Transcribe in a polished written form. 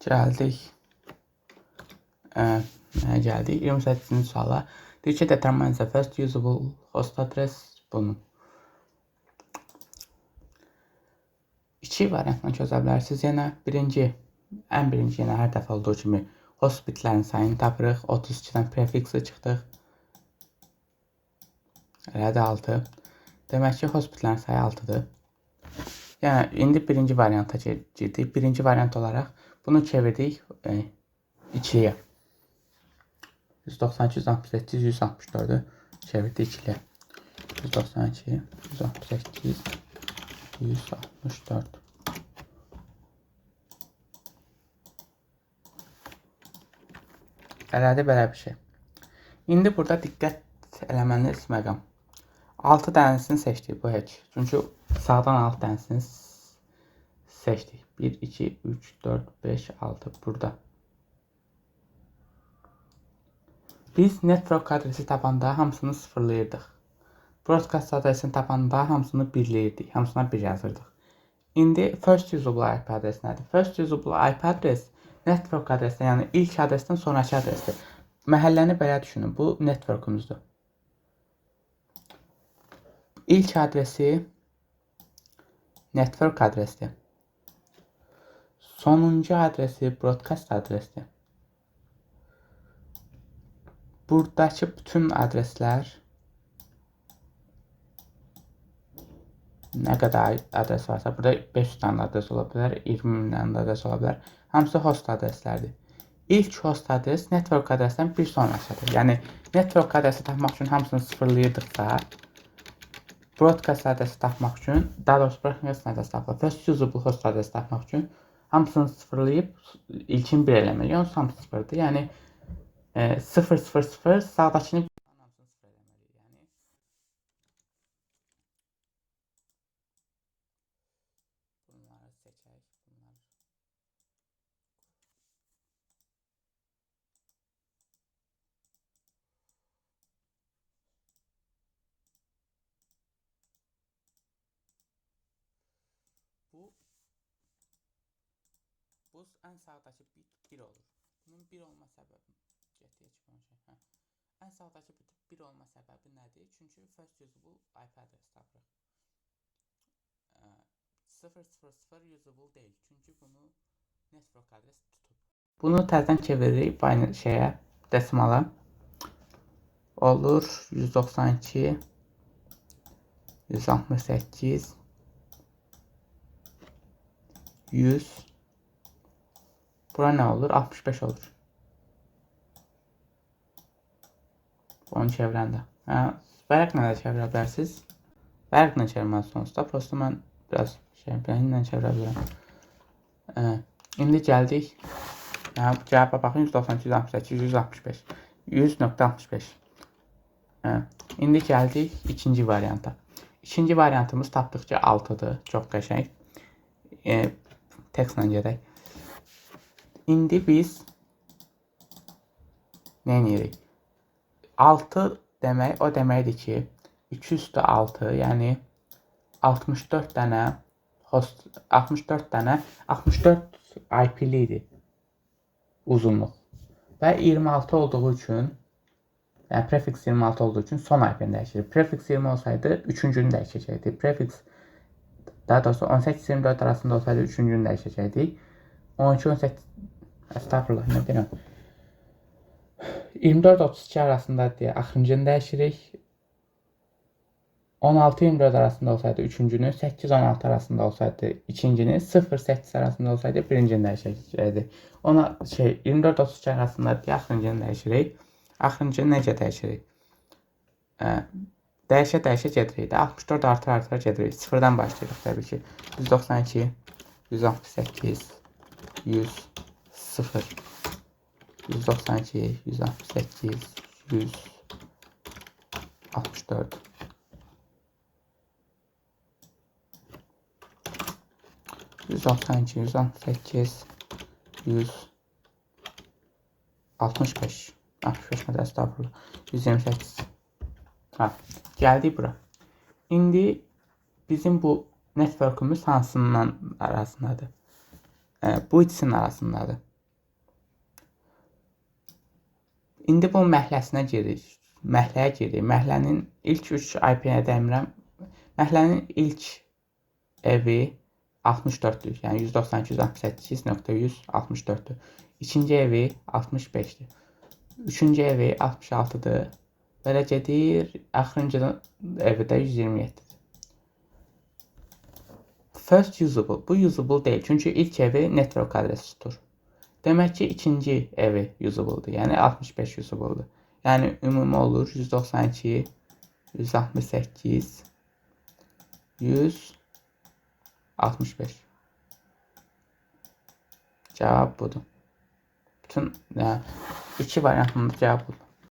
Gəldik. Gəldik 28-ci suala. Deyir ki, determine the first usable host address. Bunu 2 variantla çözə bilərsiniz. Yenə ən birinci yenə hər dəfə olduğu kimi host bitlərin sayını tapırıq. 32-dən prefiksi çıxdıq. Elədir 6. Demək ki, host bitlərin sayı 6-dır. Yəni indi birinci varianta girdik. Birinci variant olaraq bunu çevirdik 2-yə. 192, 168, 164-ü çevirdik 2-yə. 192, 168, 164. Elədir belə bir şey. İndi burada diqqət eləməniz məqam. 6 dənəsini seçdik bu heç. Çünki sağdan 6 dənəsini seçdik. 1, 2, 3, 4, 5, 6 burada. Biz network adresi tapanda hamısını sıfırlayırdıq. Broadcast adresini tapanda hamısını birləyirdik. Hamısına 1 yazırdıq. İndi first usable IP adresi nədir? First usable IP adres network adresindən, yəni ilk adresdən sonraki adresdir. Məhəlləni belə düşünün. Bu networkumuzdur. İlk adresi network adresidir. Sonuncu adresi broadcast adresidir. Buradakı bütün adreslər nə qədər adres varsa, burada 500 dənə adres ola bilər, 20 dənə adres ola bilər. Hamısı host adreslərdir. İlk host adres network adresindən bir sonrasıdır. Yəni network adresi tapmaq üçün hamısını sıfırlayırdıqsa, broadcast adresi tapmaq üçün, daha doğrusu broadcast adresi tapmaq, first usable host adresi tapmaq üçün hamısını sıfırlayıb ilkin 1 eləmək. Yəni hamısı sıfırdır. Yəni 0, 0, 0 sağdakını hamısını sıfır eləməliyik. Yəni bunları seçək. Bu ən sağdakı bit 1 olur. Bunun 1 olma səbəbi ən sağdakı bit 1 olma səbəbi nədir? Çünki first usable IP adresi tapırıq. 000 usable deyil. Çünki bunu network adresi tutub. Bunu tərdən çeviririk şeyə, desimala. Olur 192 168 100. Bura nə olur? 65 olur. Onu çevirəndə. Vərəqlə də çevirə bilərsiniz. Vərəqlə çevirməli sonuçda. Prosto mən biraz ilə çevirə bilirəm. İndi gəldik. Cavaba baxın 192, 168, 165. 100.65. İndi gəldik ikinci varianta. İkinci variantımız tapdıqca 6-dır. Çox qəşəng. Tekstlə gedək. İndi biz nə edirik? 6 demək o deməkdir ki 2 üstü 6 yəni 64 dənə host 64 dənə 64 IP-lidir uzunluq və 26 olduğu üçün yəni prefix 26 olduğu üçün son IP-ni dəyişirik. Prefix 20 olsaydı 3-cünü dəyişəcəkdik. Prefix daha doğrusu 18-24 arasında olsaydı 3-cünü dəyişəcəkdik. 12-18 estağfurullah nə deyirəm. 24-32 arasında deyə axırıncını dəyişirik. 16-24 arasında olsaydı 3-cünü, 8-16 arasında olsaydı ikincini, 0-8 arasında olsaydı birincini dəyişəcəkdik. Ona 24-32 arasında deyə axırıncını dəyişirik. Axırıncını necə dəyişirik? Dəyişə gedirik. 64 artıra gedirik. 0-dan başlayırıq təbii ki. 192 168 100 0 192 168 100 64 192 168 100 65 65 mədə estağfurullah 128. Gəldik bura. İndi bizim bu networkümüz hansının arasındadır? Bu ikisinin arasındadır. İndi bu məhləsinə girir. Məhləyə girir. Məhlənin ilk 3 IP-nə dəmirəm. Məhlənin ilk evi 64-dür. Yəni 192.168.164-dür. İkinci evi 65-dir. Üçüncü evi 66-dır. Belə gedir. Axırıncı evi də 127-dir. First usable. Bu usable deyil. Çünki ilk evi network adresi tutur. Demək ki, ikinci evi usable-dur. Yəni 65 usable-dur. Yəni ümumi olur 192, 168, 165. Cavab budur. Bütün iki variantında cavab budur.